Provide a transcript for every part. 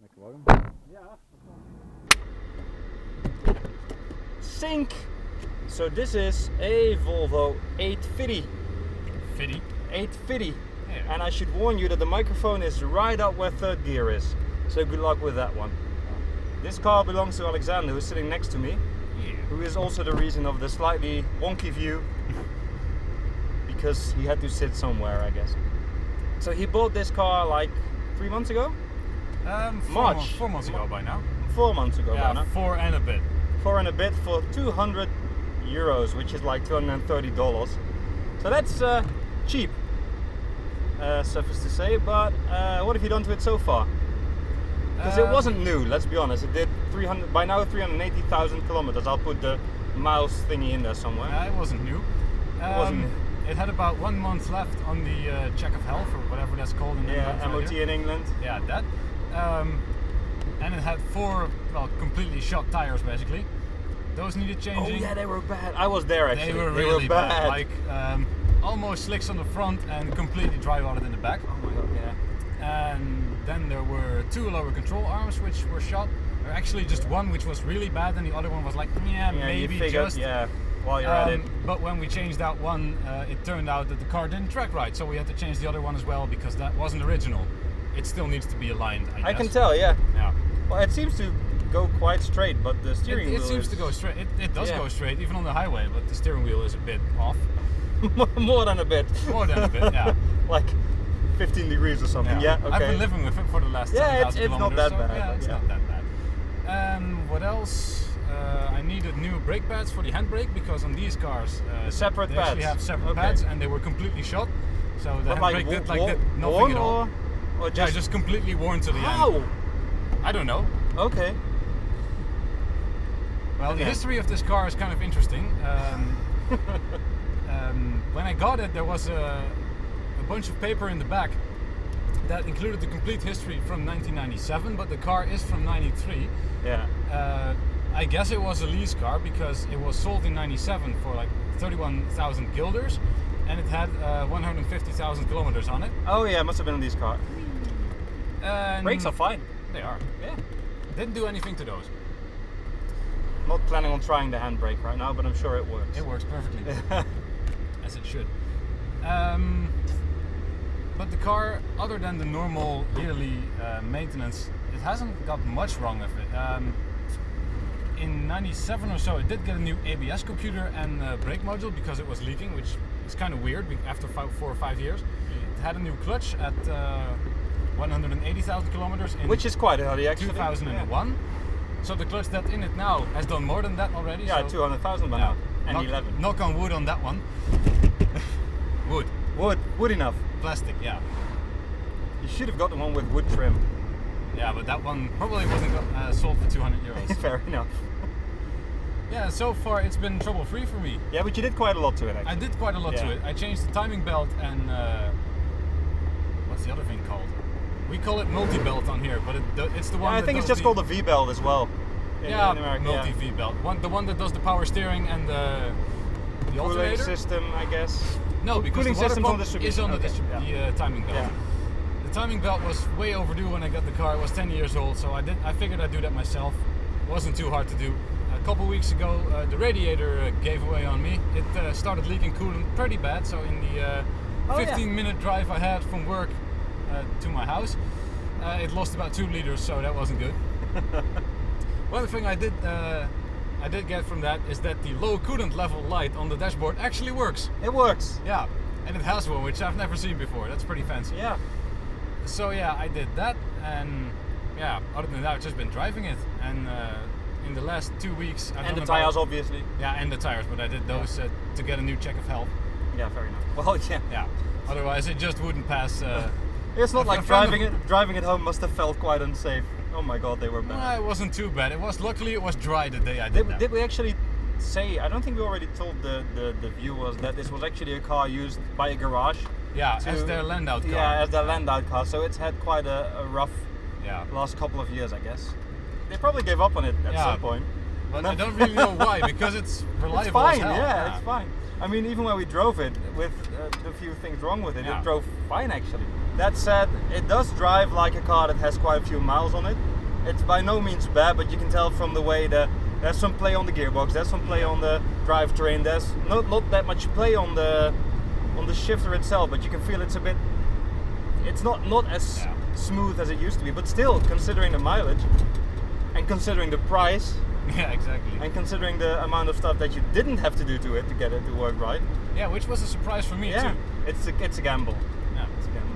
Lekker warm. Ja. Sync! So this is a Volvo 850. 850. Yeah. And I should warn you that the microphone is right up where third gear is. So good luck with that one. This car belongs to Alexander, who's sitting next to me. Yeah. Who is also the reason of the slightly wonky view. Because he had to sit somewhere, I guess. So he bought this car like 3 months ago? March. 4 months ago by now. 4 months ago Yeah, by now. 4 and a bit. 4 and a bit for 200 euros, which is like $230. So that's cheap, suffice to say. But what have you done to it so far? Because it wasn't new, let's be honest. It did 380,000 kilometers. I'll put the mouse thingy in there somewhere. It wasn't new. It wasn't new. It had about 1 month left on the check of health, or whatever that's called in Yeah, MOT in England. Yeah, that. And it had 4, well, completely shot tires basically. Those needed changing. Oh yeah, they were bad. I was there actually. They were really bad. Like almost slicks on the front and completely dry rotted in the back. Oh my god, yeah. And then there were 2 lower control arms which were shot. Or actually just one which was really bad, and the other one was like, yeah maybe you figured, just. yeah, while you're at it. But when we changed that one, it turned out that the car didn't track right, so we had to change the other one as well because that wasn't original. It still needs to be aligned, I guess. I can tell, yeah. Yeah. Well, it seems to go quite straight, but the steering wheel It seems to go straight. It does Yeah. go straight, even on the highway, but the steering wheel is a bit off. more than a bit. More than a bit, yeah. Like 15 degrees or something. Yeah, okay. I've been living with it for the last 7,000 it's not kilometers, that so bad. yeah, it's not that bad. What else? I needed new brake pads for the handbrake because on these cars separate they pads. actually have separate Okay. pads and they were completely shot. So the But handbrake did nothing worn at all. or Yeah, just completely worn to the How? end. I don't know. Okay. Well, the Okay. history of this car is kind of interesting. When I got it, there was a bunch of paper in the back that included the complete history from 1997, but the car is from 93. Yeah. I guess it was a lease car because it was sold in 97 for like 31,000 guilders, and it had 150,000 kilometers on it. Oh yeah, must have been on these cars. And Brakes are fine. They are. Yeah. Didn't do anything to those. Not planning on trying the handbrake right now, but I'm sure it works. It works perfectly. As it should. But the car, other than the normal yearly maintenance, it hasn't got much wrong with it. In 97 or so, it did get a new ABS computer and brake module because it was leaking, which is kind of weird after 4 or 5 years. It had a new clutch at 180,000 kilometers in Which is quite early actually. 2001. Yeah. So the clutch that's in it now has done more than that already. Yeah, so 200,000 by now. And 11. Knock on wood on that one. Wood. Wood enough. Plastic, yeah. You should have got the one with wood trim. Yeah, but that one probably wasn't sold for 200 euros. Fair enough. Yeah, so far it's been trouble-free for me. Yeah, but you did quite a lot to it actually. I did quite a lot to it. I changed the timing belt and what's the other thing called? We call it multi-belt on here, but it's the one. Yeah, I think it's just called a V-belt as well. In America, multi-V belt. The one that does the power steering and the Cooling alternator. system, I guess. No, because Cooling the water system's on pump distribution. is on the, Okay, yeah. the timing belt. Yeah. The timing belt was way overdue when I got the car. It was 10 years old, so I figured I'd do that myself. It wasn't too hard to do. A couple weeks ago, the radiator gave away on me. It started leaking coolant pretty bad, so in the 15-minute drive I had from work to my house, it lost about 2 liters, so that wasn't good. One thing I did get from that is that the low coolant level light on the dashboard actually works. It works. Yeah, and it has one, which I've never seen before. That's pretty fancy. Yeah. So yeah, I did that, and yeah, other than that, I've just been driving it. And in the last 2 weeks, I've And the done tires, about, obviously. yeah, and the tires, but I did those to get a new check of health. Yeah, fair enough. Well, yeah. Yeah, otherwise it just wouldn't pass. It's not A like friend driving it home must have felt quite unsafe. Oh my god, they were bad. No, it wasn't too bad. Luckily it was dry the day I did that. Did we actually say? I don't think we already told the viewers that this was actually a car used by a garage. Yeah, as their land-out car. Yeah, as their land-out car. So it's had quite a rough Yeah. last couple of years, I guess. They probably gave up on it at some point. But I don't really know why, because it's reliable It's fine, as hell. yeah, it's fine. I mean, even when we drove it with the few things wrong with it, Yeah. it drove fine actually. That said, it does drive like a car that has quite a few miles on it. It's by no means bad, but you can tell from the way there's some play on the gearbox, there's some play on the drivetrain, there's not that much play on the shifter itself, but you can feel it's not as smooth as it used to be, but still, considering the mileage and considering the price, Yeah, exactly. and considering the amount of stuff that you didn't have to do to it to get it to work right. Yeah, which was a surprise for me Yeah, too. it's a gamble. Yeah. It's a gamble.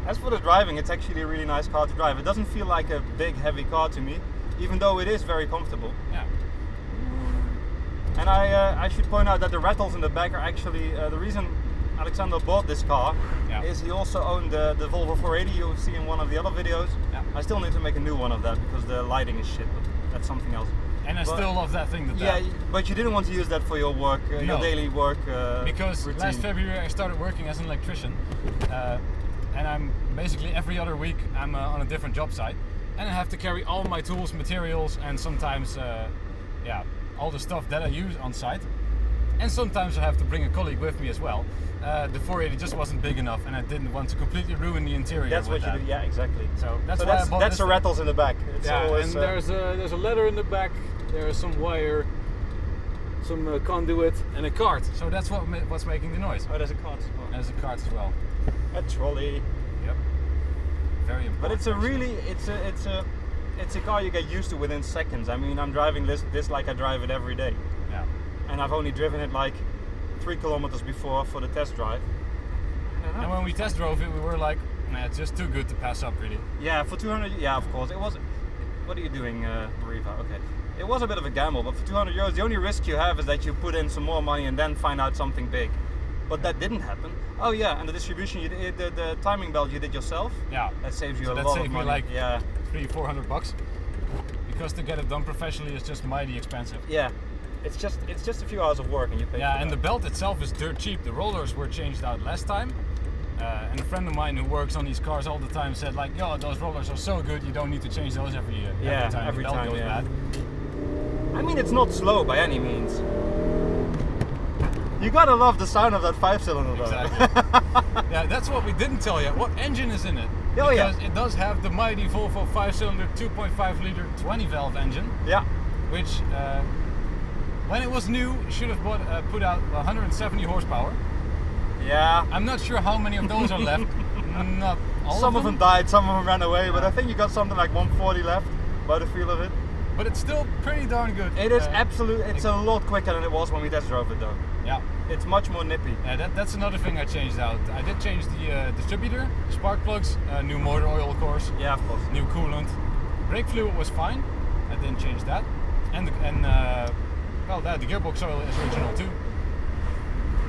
As for the driving, it's actually a really nice car to drive. It doesn't feel like a big, heavy car to me, even though it is very comfortable. Yeah. And I should point out that the rattles in the back are actually the reason Alexander bought this car. Yeah. Is he also owned the Volvo 480 you'll see in one of the other videos. Yeah. I still need to make a new one of that because the lighting is shit, but that's something else. And I still love that thing. Yeah, but you didn't want to use that for your work, your No. daily work Because routine. last February I started working as an electrician, and I'm basically every other week I'm on a different job site, and I have to carry all my tools, materials, and sometimes all the stuff that I use on site. And sometimes I have to bring a colleague with me as well. The 480 just wasn't big enough, and I didn't want to completely ruin the interior. That's with what you that. do. Yeah, exactly. So that's why I bought that's this the rattles in the back. It's Yeah, always, and there's a ladder in the back. There's some wire, some conduit, and a cart. So that's what's making the noise. oh, there's a cart as well. There's a cart as well. A trolley. Yep. Very important. But it's a really it's a car you get used to within seconds. I mean, I'm driving this like I drive it every day, Yeah. and I've only driven it like 3 kilometers before for the test drive. I don't know. And when we test drove it, we were like, nah, it's just too good to pass up, really. Yeah, for 200. Yeah, of course. It was. What are you doing, Mariva? Okay. It was a bit of a gamble, but for 200 euros, the only risk you have is that you put in some more money and then find out something big. But that didn't happen. Oh yeah, and the distribution, the timing belt you did yourself. Yeah. That saves you So a that lot saved of me money. like yeah, $300-400 because to get it done professionally is just mighty expensive. yeah. It's just a few hours of work and you pay. Yeah, for and the that. belt itself is dirt cheap. The rollers were changed out last time. And a friend of mine who works on these cars all the time said like, yo, those rollers are so good, you don't need to change those every year. Yeah, every time the belt goes yeah. bad. I mean, it's not slow by any means. You gotta love the sound of that 5-cylinder though. Exactly. Yeah, that's what we didn't tell you. What engine is in it? Oh, yeah. Because it does have the mighty Volvo 5-cylinder 2.5 liter 20 valve engine, Yeah. which when it was new should have put out 170 horsepower. Yeah. I'm not sure how many of those are left. Not all Some of them. died, some of them ran away, but I think you got something like 140 left by the feel of it. But it's still pretty darn good. It is it's a lot quicker than it was when we test drove it though. Yeah. It's much more nippy. That's another thing I changed out. I did change the distributor, spark plugs, new motor oil of course, Yeah, of course. new coolant. Brake fluid was fine. I didn't change that. And the gearbox oil is original too.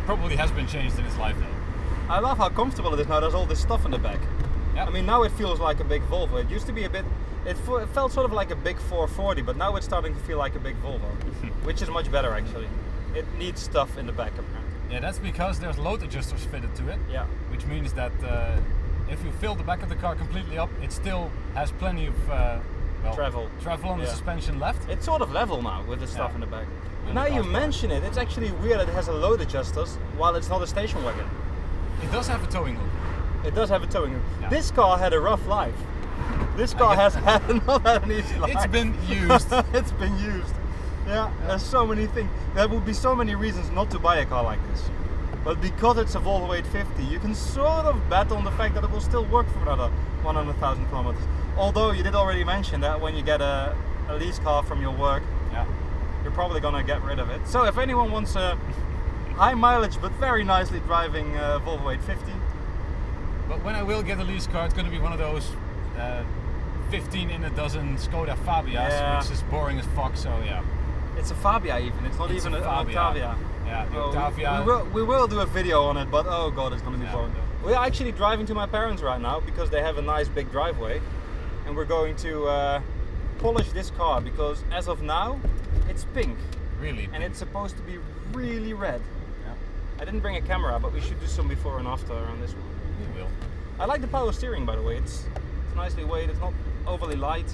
Probably has been changed in its life though. I love how comfortable it is now. There's all this stuff in the back. Yeah. I mean, now it feels like a big Volvo. It used to be a bit. It felt sort of like a big 440, but now it's starting to feel like a big Volvo, which is much better actually. It needs stuff in the back apparently. Yeah, that's because there's load adjusters fitted to it. Yeah. Which means that if you fill the back of the car completely up, it still has plenty of Travel. on the Yeah. suspension left. It's sort of level now with the stuff Yeah. in the back. And Now the you car's fine. mention it, it's actually weird that it has a load adjusters while it's not a station wagon. It does have a towing hook. It does have a towing hook. Yeah. This car had a rough life. This car has not had an easy life. It's been used. It's been used. Yeah, there's so many things. There would be so many reasons not to buy a car like this. But because it's a Volvo 850, you can sort of bet on the fact that it will still work for another 100,000 kilometers. Although you did already mention that when you get a lease car from your work, Yeah. you're probably gonna get rid of it. So if anyone wants a high mileage but very nicely driving Volvo 850, But when I will get a lease car, it's going to be one of those 15 in a dozen Skoda Fabias, Yeah. which is boring as fuck. So yeah. it's a Fabia even. It's not It's even a an Fabia. Octavia. Yeah, the Oh, Octavia. we will do a video on it, but oh god, it's gonna be Yeah, boring. no. We are actually driving to my parents right now because they have a nice big driveway, and we're going to polish this car because as of now, it's pink Really. and it's supposed to be really red. Yeah, I didn't bring a camera, but we should do some before and after on this one. we will. I like the power steering, by the way. It's nicely weighted. It's not overly light.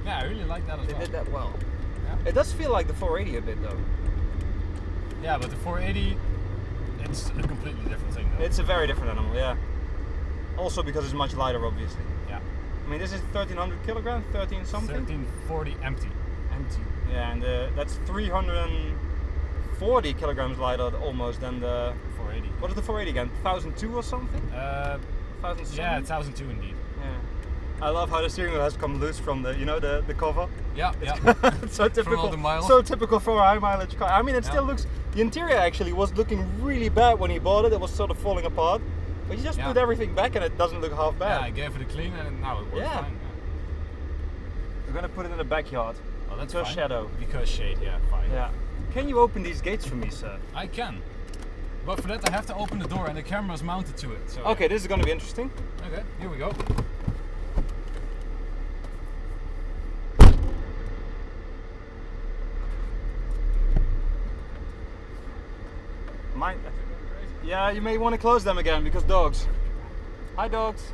Yeah, I really like that as They well. did that well. Yeah. It does feel like the 480 a bit though. Yeah, but the 480, it's a completely different thing though. It's a very different animal, yeah. Also because it's much lighter, obviously. Yeah. I mean, this is 1300 kilograms, 13 something. 1340 empty. Empty. Yeah, and that's 340 kilograms lighter almost than the 480. What is the 480 again? 1002 or something? 1007? Yeah, 1002 indeed. Yeah. I love how the steering wheel has come loose from the, you know, the cover. Yeah, yeah. It's so typical. all the miles. So typical for a high mileage car. I mean, it Yeah. still looks. The interior actually was looking really bad when he bought it. It was sort of falling apart. But you just Yeah. put everything back and it doesn't look half Yeah, bad. I gave it a clean and now it works Yeah. fine. We're gonna put it in the backyard. Oh, that's Because fine. shadow. Because shade, yeah, fine. Yeah. Can you open these gates for me, sir? I can. But for that I have to open the door and the camera is mounted to it. So Okay, this is gonna be interesting. Okay, here we go. Mine. Yeah, you may want to close them again because dogs. Hi, dogs.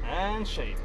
And shade.